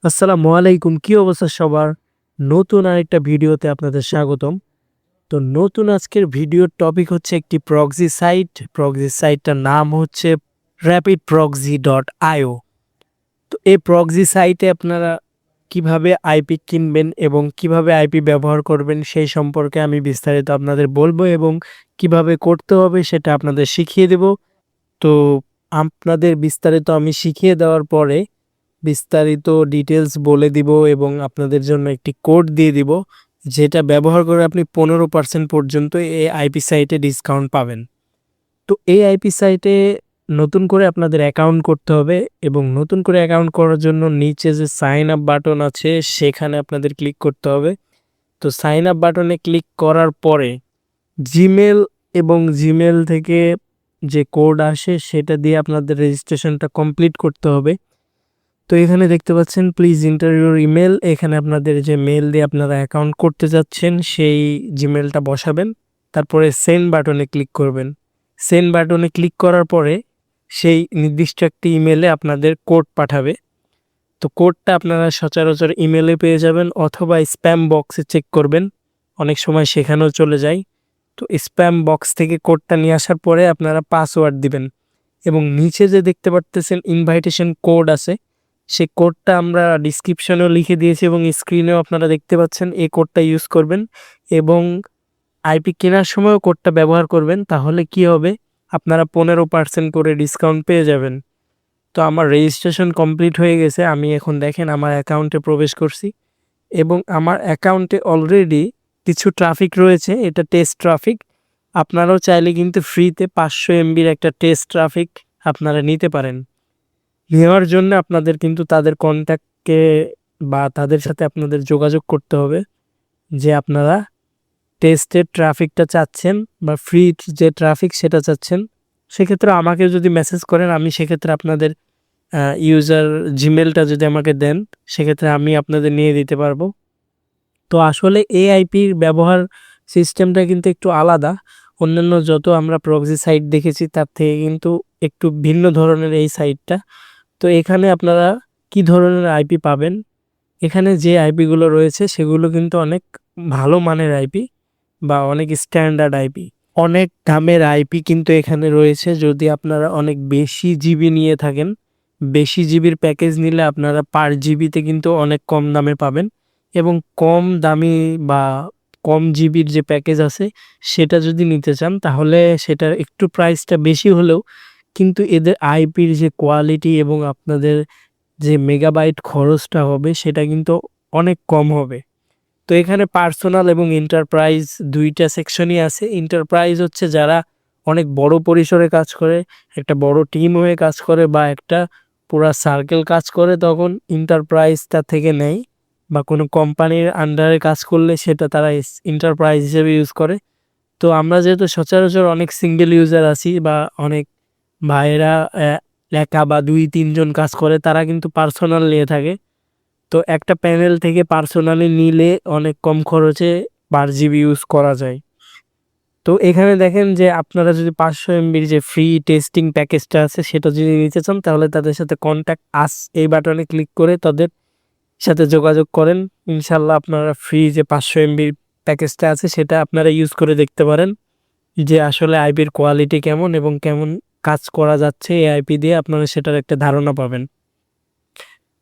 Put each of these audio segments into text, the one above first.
আসসালামু আলাইকুম। কি অবস্থা সবার? নতুন আরেকটা ভিডিওতে আপনাদের স্বাগতম। তো নতুন আজকের ভিডিওর টপিক হচ্ছে একটি প্রক্সি সাইট। প্রক্সি সাইটটার নাম হচ্ছে rapidproxy.io। তো এই প্রক্সি সাইটে আপনারা কিভাবে আইপি কিনবেন এবং কিভাবে আইপি ব্যবহার করবেন সেই সম্পর্কে আমি বিস্তারিত আপনাদের বলবো এবং কিভাবে করতে হবে সেটা আপনাদের শিখিয়ে দেব। তো আপনাদের বিস্তারিত আমি শিখিয়ে দেওয়ার পরে বিস্তারিত ডিটেলস বলে দিব এবং আপনাদের জন্য একটি কোড দিয়ে দিব, যেটা ব্যবহার করে আপনি 15% পর্যন্ত এই আইপি সাইটে ডিসকাউন্ট পাবেন। তো এই আইপি সাইটে নতুন করে আপনাদের অ্যাকাউন্ট করতে হবে এবং নতুন করে অ্যাকাউন্ট করার জন্য নিচে যে সাইন আপ বাটন আছে সেখানে আপনাদের ক্লিক করতে হবে। তো সাইন আপ বাটনে ক্লিক করার পরে জিমেল এবং জিমেল থেকে যে কোড আসে সেটা দিয়ে আপনাদের রেজিস্ট্রেশনটা কমপ্লিট করতে হবে। তো এখানে দেখতে পাচ্ছেন প্লিজ এন্টার ইউর ইমেল। এখানে আপনাদের যে মেল দিয়ে আপনারা অ্যাকাউন্ট করতে যাচ্ছেন সেই জিমেলটা বসাবেন, তারপরে সেন্ড বাটনে ক্লিক করবেন। সেন্ড বাটনে ক্লিক করার পরে সেই নির্দিষ্ট একটি ইমেলে আপনাদের কোড পাঠাবে। তো কোডটা আপনারা সচরাচর ইমেলে পেয়ে যাবেন অথবা স্প্যাম বক্সে চেক করবেন, অনেক সময় সেখানেও চলে যায়। তো স্প্যাম বক্স থেকে কোডটা নিয়ে আসার পরে আপনারা পাসওয়ার্ড দিবেন এবং নিচে যে দেখতে পারতেছেন ইনভাইটেশন কোড আছে সেই কোডটা আমরা ডিসক্রিপশনেও লিখে দিয়েছি এবং স্ক্রিনেও আপনারা দেখতে পাচ্ছেন। এই কোডটা ইউজ করবেন এবং আইপি কেনার সময়ও কোডটা ব্যবহার করবেন। তাহলে কি হবে, আপনারা 15% করে ডিসকাউন্ট পেয়ে যাবেন। তো আমার রেজিস্ট্রেশন কমপ্লিট হয়ে গেছে। আমি এখন দেখেন আমার অ্যাকাউন্টে প্রবেশ করছি এবং আমার অ্যাকাউন্টে অলরেডি কিছু ট্রাফিক রয়েছে। এটা টেস্ট ট্রাফিক। আপনারাও চাইলে কিন্তু ফ্রিতে 500 এমবির একটা টেস্ট ট্রাফিক আপনারা নিতে পারেন। নেওয়ার জন্য আপনাদের কিন্তু তাদের কন্ট্যাক্টকে বা তাদের সাথে আপনাদের যোগাযোগ করতে হবে যে আপনারা টেস্টের ট্রাফিকটা চাচ্ছেন বা ফ্রি যে ট্রাফিক সেটা চাচ্ছেন। সেক্ষেত্রে আমাকে যদি মেসেজ করেন, আমি সেক্ষেত্রে আপনাদের ইউজার জিমেলটা যদি আমাকে দেন, সেক্ষেত্রে আমি আপনাদের নিয়ে দিতে পারবো। তো আসলে এআইপির ব্যবহার সিস্টেমটা কিন্তু একটু আলাদা। অন্যান্য যত আমরা প্রক্সি সাইট দেখেছি তার থেকে কিন্তু একটু ভিন্ন ধরনের এই সাইটটা। তো এখানে আপনারা কি ধরনের আইপি পাবেন, এখানে যে আইপিগুলো রয়েছে সেগুলো কিন্তু অনেক ভালো মানের আইপি বা অনেক স্ট্যান্ডার্ড আইপি। অনেক দামের আইপি কিন্তু এখানে রয়েছে। যদি আপনারা অনেক বেশি জিবি নিয়ে থাকেন, বেশি জিবির প্যাকেজ নিলে আপনারা পার জিবিতে কিন্তু অনেক কম দামে পাবেন এবং কম দামি বা কম জিবির যে প্যাকেজ আছে সেটা যদি নিতে চান তাহলে সেটার একটু প্রাইসটা বেশি হলেও কিন্তু এদের আইপির যে কোয়ালিটি এবং আপনাদের যে মেগাবাইট খরচটা হবে সেটা কিন্তু অনেক কম হবে। তো এখানে পার্সোনাল এবং এন্টারপ্রাইজ দুইটা সেকশনই আছে। এন্টারপ্রাইজ হচ্ছে যারা অনেক বড় পরিসরে কাজ করে, একটা বড় টিম হয়ে কাজ করে বা একটা পুরা সার্কেল কাজ করে, তখন এন্টারপ্রাইজটা থেকে নেয় বা কোনো কোম্পানির আন্ডারে কাজ করলে সেটা তারা এন্টারপ্রাইজ হিসেবে ইউজ করে। তো আমরা যেহেতু সচরাচর অনেক সিঙ্গেল ইউজার আছি বা অনেক ভাইয়েরা একা বা 2-3 জন কাজ করে, তারা কিন্তু পার্সোনাল নিয়ে থাকে। তো একটা প্যানেল থেকে পার্সোনালি নিলে অনেক কম খরচে পার জিবি ইউজ করা যায়। তো এখানে দেখেন যে আপনারা যদি 500 এমবির যে ফ্রি টেস্টিং প্যাকেজটা আছে সেটা যদি নিতে চান তাহলে তাদের সাথে কন্ট্যাক্ট আস এই বাটনে ক্লিক করে তাদের সাথে যোগাযোগ করেন। ইনশাল্লাহ আপনারা ফ্রি যে 500 এমবির প্যাকেজটা আছে সেটা আপনারা ইউজ করে দেখতে পারেন যে আসলে আইপির কোয়ালিটি কেমন এবং কেমন কাজ করা যাচ্ছে এই আইপি দিয়ে, আপনারা সেটার একটা ধারণা পাবেন।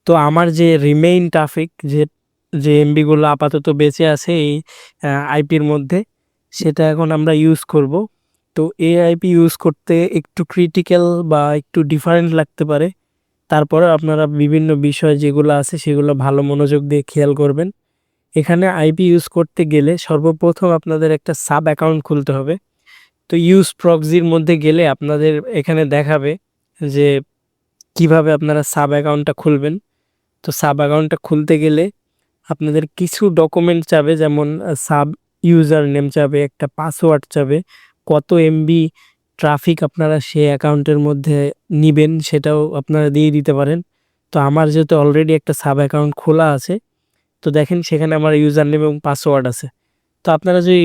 তো আমার যে রিমেইন ট্রাফিক যে যে এমবিগুলো আপাতত বেঁচে আছে এই আইপির মধ্যে, সেটা এখন আমরা ইউজ করব। তো এই আইপি ইউজ করতে একটু ক্রিটিক্যাল বা একটু ডিফারেন্ট লাগতে পারে, তারপরে আপনারা বিভিন্ন বিষয় যেগুলো আছে সেগুলো ভালো মনোযোগ দিয়ে খেয়াল করবেন। এখানে আইপি ইউজ করতে গেলে সর্বপ্রথম আপনাদের একটা সাব অ্যাকাউন্ট খুলতে হবে। তো ইউজ প্রক্সির মধ্যে গেলে আপনাদের এখানে দেখাবে যে কিভাবে আপনারা সাব অ্যাকাউন্টটা খুলবেন। তো সাব অ্যাকাউন্টটা খুলতে গেলে আপনাদের কিছু ডকুমেন্ট চাবে, যেমন সাব ইউজার নেম চাবে, একটা পাসওয়ার্ড চাবে, কত এমবি ট্রাফিক আপনারা সেই অ্যাকাউন্টের মধ্যে নিবেন সেটাও আপনারা দিয়ে দিতে পারেন। তো আমার যেহেতু অলরেডি একটা সাব অ্যাকাউন্ট খোলা আছে, তো দেখেন সেখানে আমার ইউজার নেম এবং পাসওয়ার্ড আছে। তো আপনারা যদি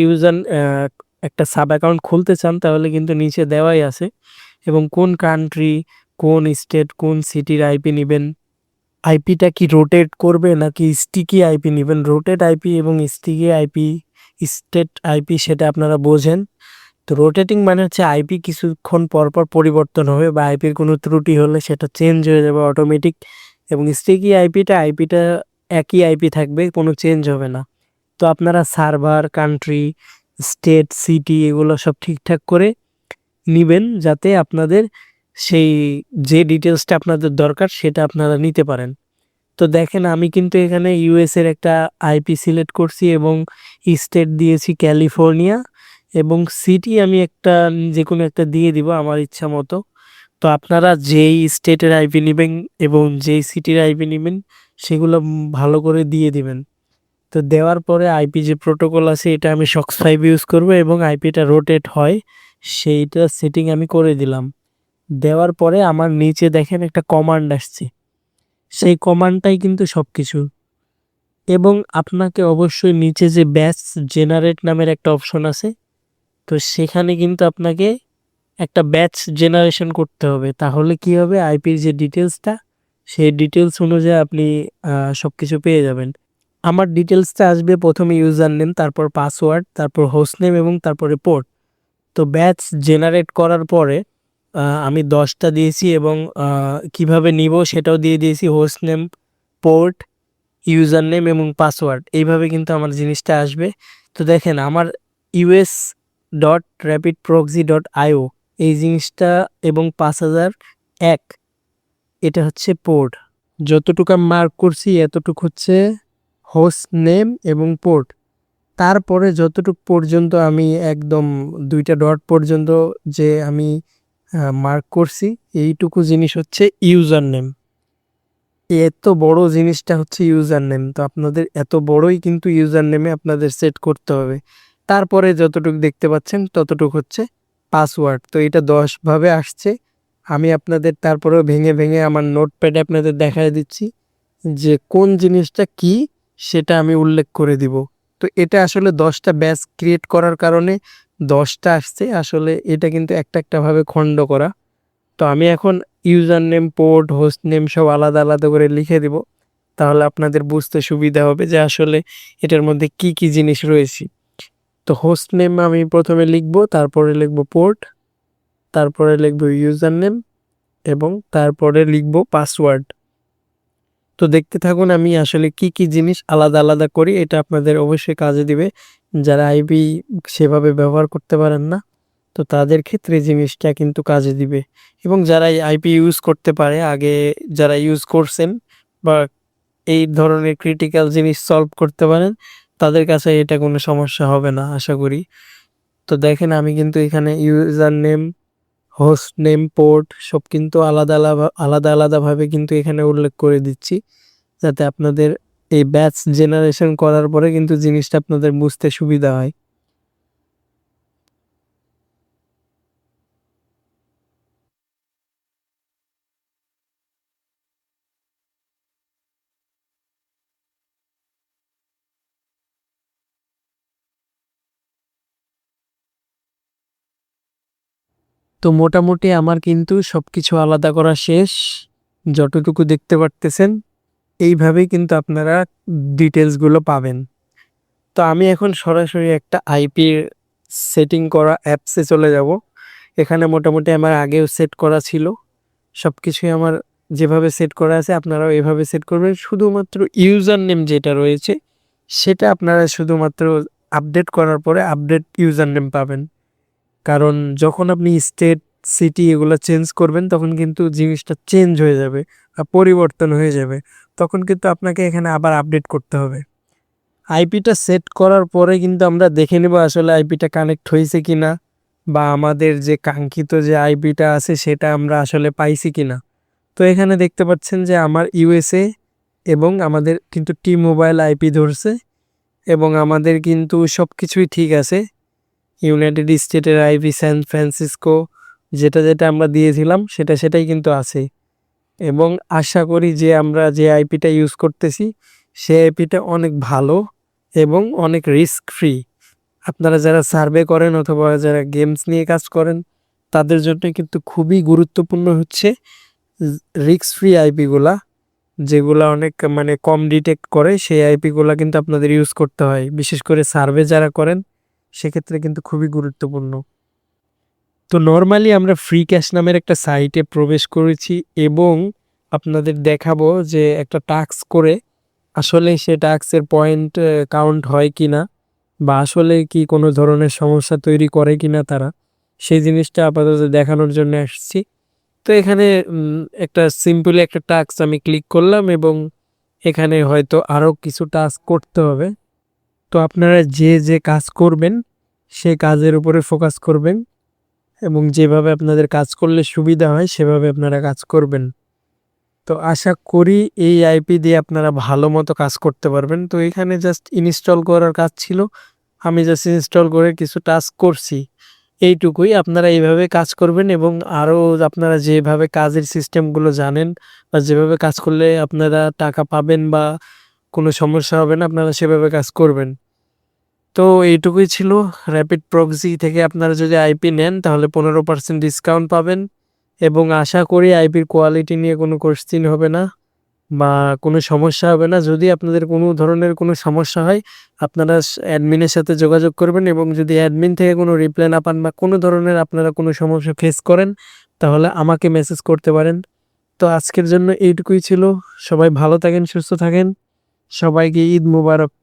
একটা সাব অ্যাকাউন্ট খুলতে চান তাহলে কিন্তু নিচে দেওয়াই আছে এবং কোন কান্ট্রি, কোন স্টেট, কোন সিটির আইপি নেবেন, আইপিটা কি রোটেট করবে নাকি স্টিকি আইপি নেবেন। রোটেট আইপি এবং স্টিকি আইপি, স্টেট আইপি সেটা আপনারা বোঝেন। তো রোটেটিং মানে হচ্ছে আইপি কিছুক্ষণ পর পর পরিবর্তন হবে বা আইপির কোনো ত্রুটি হলে সেটা চেঞ্জ হয়ে যাবে অটোমেটিক। এবং স্টিকি আইপিটা একই আইপি থাকবে, কোনো চেঞ্জ হবে না। তো আপনারা সার্ভার, কান্ট্রি, স্টেট, সিটি এগুলো সব ঠিকঠাক করে নিবেন যাতে আপনাদের সেই যে ডিটেলসটা আপনাদের দরকার সেটা আপনারা নিতে পারেন। তো দেখেন আমি কিন্তু এখানে ইউএস এর একটা আইপি সিলেক্ট করছি এবং স্টেট দিয়েছি ক্যালিফোর্নিয়া এবং সিটি আমি একটা যে কোনো একটা দিয়ে দিব আমার ইচ্ছা মতো। তো আপনারা যেই স্টেটের আইপি নেবেন এবং যেই সিটির আইপি নেবেন সেগুলো ভালো করে দিয়ে দিবেন। তো দেওয়ার পরে আইপি যে প্রোটোকল আছে এটা আমি সক্স 5 ইউজ করব এবং আইপিটা রোটেট হয় সেইটা সেটিং আমি করে দিলাম। দেওয়ার পরে আমার নিচে দেখেন একটা কমান্ড আসছে, সেই কমান্ডটাই কিন্তু সব কিছু। এবং আপনাকে অবশ্যই নিচে যে ব্যাচ জেনারেট নামের একটা অপশন আছে, তো সেখানে কিন্তু আপনাকে একটা ব্যাচ জেনারেশন করতে হবে। তাহলে কি হবে, আইপির যে ডিটেলসটা সেই ডিটেলস অনুযায়ী আপনি সব কিছু পেয়ে যাবেন। আমার ডিটেলসটা আসবে প্রথমে ইউজার নেম, তারপর পাসওয়ার্ড, তারপর হোস্ট নেম এবং তারপরে পোর্ট। তো ব্যাচ জেনারেট করার পরে আমি 10টা দিয়েছি এবং কিভাবে নিব সেটাও দিয়ে দিয়েছি, host name, port, user name এবং পাসওয়ার্ড। এইভাবে কিন্তু আমার জিনিসটা আসবে। তো দেখেন আমার us.rapidproxy.io এই জিনিসটা এবং 5001 এটা হচ্ছে পোর্ট। যতটুকু আমি মার্ক করছি এতটুকু হচ্ছে হোস্ট নেম এবং পোর্ট। তারপরে যতটুকু পর্যন্ত আমি একদম 2টা ডট পর্যন্ত যে আমি মার্ক করছি এইটুকু জিনিস হচ্ছে ইউজার নেম। এত বড় জিনিসটা হচ্ছে ইউজার নেম। তো আপনাদের এত বড়ই কিন্তু ইউজার নেমে আপনাদের সেট করতে হবে। তারপরে যতটুকু দেখতে পাচ্ছেন ততটুকু হচ্ছে পাসওয়ার্ড। তো এটা 10 ভাবে আসছে। আমি আপনাদের তারপরেও ভেঙে ভেঙে আমার নোটপ্যাডে আপনাদের দেখায় দিচ্ছি যে কোন জিনিসটা কি সেটা আমি উল্লেখ করে দিব। তো এটা আসলে 10টা ব্যাচ ক্রিয়েট করার কারণে 10টা আসছে, আসলে এটা কিন্তু একটা একটা ভাবে খণ্ড করা। তো আমি এখন user name, port, host name সব আলাদা আলাদা করে লিখে দিব, তাহলে আপনাদের বুঝতে সুবিধা হবে যে আসলে এটার মধ্যে কি কি জিনিস রয়েছে। তো হোস্ট নেম আমি প্রথমে লিখবো, তারপরে লিখবো পোর্ট, তারপরে লিখবো ইউজার নেম এবং তারপরে লিখবো পাসওয়ার্ড। তো দেখতে থাকুন আমি আসলে কি কি জিনিস আলাদা আলাদা করি, এটা আপনাদের অবশ্যই কাজে দিবে। যারা আইপি সেভাবে ব্যবহার করতে পারেন না তো তাদের ক্ষেত্রে জিনিসটা কিন্তু কাজে দিবে। এবং যারা আইপি ইউজ করতে পারে আগে, যারা ইউজ করছেন বা এই ধরনের ক্রিটিক্যাল জিনিস সলভ করতে পারেন তাদের কাছে এটা কোনো সমস্যা হবে না আশা করি। তো দেখেন আমি কিন্তু এখানে user name, host name, port সব কিন্তু আলাদা আলাদা আলাদা আলাদাভাবে কিন্তু এখানে উল্লেখ করে দিচ্ছি, যাতে আপনাদের এই ব্যাচ জেনারেশন করার পরে কিন্তু জিনিসটা আপনাদের বুঝতে সুবিধা হয়। তো মোটামুটি আমার কিন্তু সবকিছু আলাদা করা শেষ, যতটুকু দেখতে পারতেছেন এইভাবেই কিন্তু আপনারা ডিটেলসগুলো পাবেন। তো আমি এখন সরাসরি একটা আইপির সেটিং করা অ্যাপসে চলে যাব। এখানে মোটামুটি আমার আগেও সেট করা ছিল, সব কিছুই আমার যেভাবে সেট করা আছে আপনারাও এভাবে সেট করবেন। শুধুমাত্র ইউজার নেম যেটা রয়েছে সেটা আপনারা শুধুমাত্র আপডেট করার পরে আপডেট ইউজার নেম পাবেন। কারণ যখন আপনি স্টেট, সিটি এগুলো চেঞ্জ করবেন তখন কিন্তু জিনিসটা চেঞ্জ হয়ে যাবে বা পরিবর্তন হয়ে যাবে, তখন কিন্তু আপনাকে এখানে আবার আপডেট করতে হবে। আইপিটা সেট করার পরে কিন্তু আমরা দেখে নেব আসলে আইপিটা কানেক্ট হয়েছে কিনা বা আমাদের যে কাঙ্ক্ষিত যে আইপিটা আছে সেটা আমরা আসলে পাইছি কিনা। তো এখানে দেখতে পাচ্ছেন যে আমার ইউএসএ এবং আমাদের কিন্তু টি মোবাইল আইপি ধরছে এবং আমাদের কিন্তু সব কিছুই ঠিক আছে। ইউনাইটেড স্টেটের আইপি স্যান ফ্রান্সিসকো যেটা যেটা আমরা দিয়েছিলাম সেটাই কিন্তু আছে। এবং আশা করি যে আমরা যে আইপিটা ইউজ করতেছি সেই আইপিটা অনেক ভালো এবং অনেক রিস্ক ফ্রি। আপনারা যারা সার্ভে করেন অথবা যারা গেমস নিয়ে কাজ করেন তাদের জন্য কিন্তু খুবই গুরুত্বপূর্ণ হচ্ছে রিস্ক ফ্রি আইপিগুলা। যেগুলা অনেক মানে কম ডিটেক্ট করে সেই আইপিগুলা কিন্তু আপনাদের ইউজ করতে হয়। বিশেষ করে সার্ভে যারা করেন সেক্ষেত্রে কিন্তু খুবই গুরুত্বপূর্ণ। তো নরমালি আমরা ফ্রি ক্যাশ নামের একটা সাইটে প্রবেশ করেছি এবং আপনাদের দেখাবো যে একটা টাস্ক করে আসলে সে টাস্কের পয়েন্ট কাউন্ট হয় কিনা বা আসলে কি কোনো ধরনের সমস্যা তৈরি করে কিনা তারা, সেই জিনিসটা আপাতত দেখানোর জন্য আসছি। তো এখানে একটা সিম্পলি একটা টাস্ক আমি ক্লিক করলাম এবং এখানে হয়তো আরও কিছু টাস্ক করতে হবে। তো আপনারা যে যে কাজ করবেন সেই কাজের উপরে ফোকাস করবেন এবং যেভাবে আপনাদের কাজ করলে সুবিধা হয় সেভাবে আপনারা কাজ করবেন। তো আশা করি এই আইপি দিয়ে আপনারা ভালো মতো কাজ করতে পারবেন। তো এখানে জাস্ট ইনস্টল করার কাজ ছিল, আমি জাস্ট ইনস্টল করে কিছু টাস্ক করছি, এইটুকুই। আপনারা এইভাবে কাজ করবেন এবং আরও আপনারা যেভাবে কাজের সিস্টেমগুলো জানেন বা যেভাবে কাজ করলে আপনারা টাকা পাবেন বা কোনো সমস্যা হবে না, আপনারা সেভাবে কাজ করবেন। তো এইটুকুই ছিল। র্যাপিড প্রক্সি থেকে আপনারা যদি আইপি নেন তাহলে 15% ডিসকাউন্ট পাবেন এবং আশা করি আইপির কোয়ালিটি নিয়ে কোনো কোশ্চিন হবে না বা কোনো সমস্যা হবে না। যদি আপনাদের কোনো ধরনের কোনো সমস্যা হয় আপনারা অ্যাডমিনের সাথে যোগাযোগ করবেন এবং যদি অ্যাডমিন থেকে কোনো রিপ্লাই না পান বা কোনো ধরনের আপনারা কোনো সমস্যা ফেস করেন তাহলে আমাকে মেসেজ করতে পারেন। তো আজকের জন্য এইটুকুই ছিল। সবাই ভালো থাকেন, সুস্থ থাকেন। সবাইকে ঈদ মুবারক।